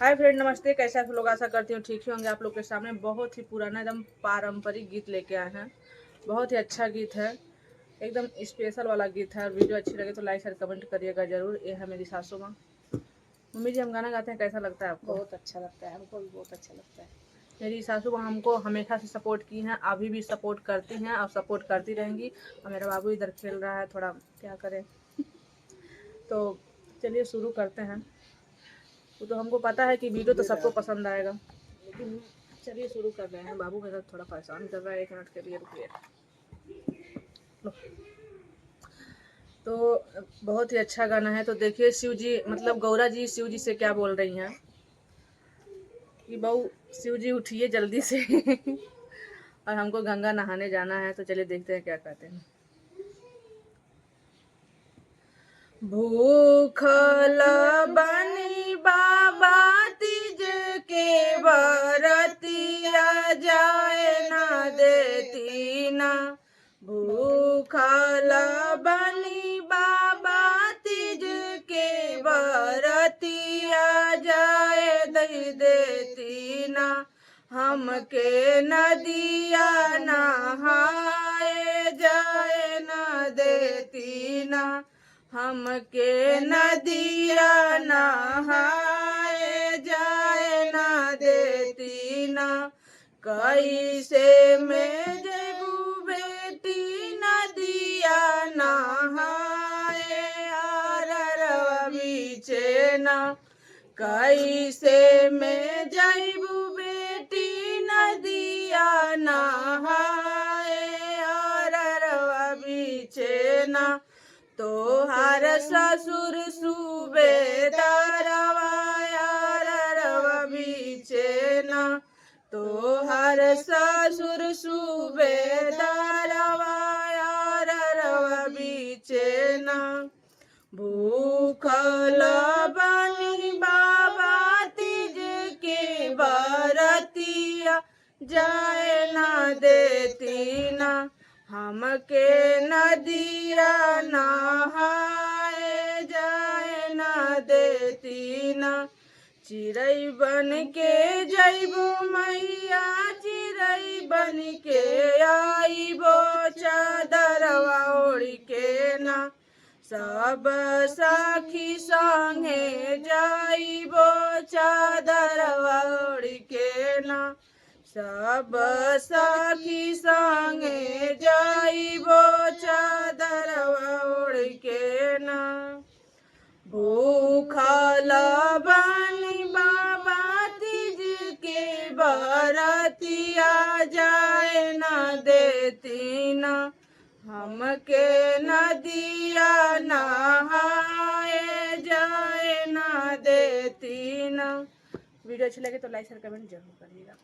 Hi friend, नमस्ते। कैसे आप लोग? आशा करती हूँ ठीक ही होंगे। आप लोग के सामने बहुत ही पुराना एकदम पारंपरिक गीत लेके आए हैं। बहुत ही अच्छा गीत है, एकदम स्पेशल वाला गीत है। और वीडियो अच्छी लगे तो लाइक और कमेंट करिएगा जरूर। ये है मेरी सासू माँ। मम्मी जी, हम गाना गाते हैं, कैसा लगता है आपको? बहुत अच्छा लगता है, हमको भी बहुत अच्छा लगता है। मेरी सासू माँ हमको हमेशा से सपोर्ट की हैं, अभी भी सपोर्ट करती हैं और सपोर्ट करती रहेंगी। और मेरा बाबू इधर खेल रहा है, थोड़ा क्या करें। तो चलिए शुरू करते हैं। वो तो हमको पता है कि वीडियो तो सबको पसंद आएगा, लेकिन चलिए शुरू कर रहे हैं। बाबू मेरा थोड़ा परेशान कर रहा है, 1 मिनट के लिए रुकिए। तो बहुत ही अच्छा गाना है। तो देखिए, शिव जी मतलब गौरा जी शिव जी से क्या बोल रही हैं कि बहू शिव जी उठिए जल्दी से और हमको गंगा नहाने जाना है। तो चलिए देखते हैं क्या कहते हैं। भूखल बनी बाबा तीज के बरतिया जाए ना देती ना। भूखल बनी बाबा तीज के बरतिया जाए दई देती ना। हमके नदिया नहाए जाए न देती ना। हमके नदिया नहाए जाए न देती ना। कैसे में जेबू बेटी नदिया नहाए आररवा बीचे ना। कैसे में जैबू बेटी नदिया नहाए आररवा बीचे ना। तोहार ससुर सूबेदारवा आररवा बीचे ना। तोहार ससुर सूबेदारवा आररवा बीचे ना। भूखल बनी बाबा तीज के बरतिया जाए ना देती ना। हमके नदिया नहाए जाए ना देती ना। चिड़ै बन के जैबो मैया, चिड़ै बन के आइबो चादरवा ओढ़ के ना। सब सखी संगे जाइबो चादरवा ओढ़ के ना। सब सखी संगे जाइबो चादरवा ओढ़ के ना। भूखल बनी बाबा तीज के बरतिया जाए न देती ना। हमके नदिया नहाए जाए न देती ना। वीडियो अच्छी लगे तो लाइक और कमेंट जरूर करिएगा।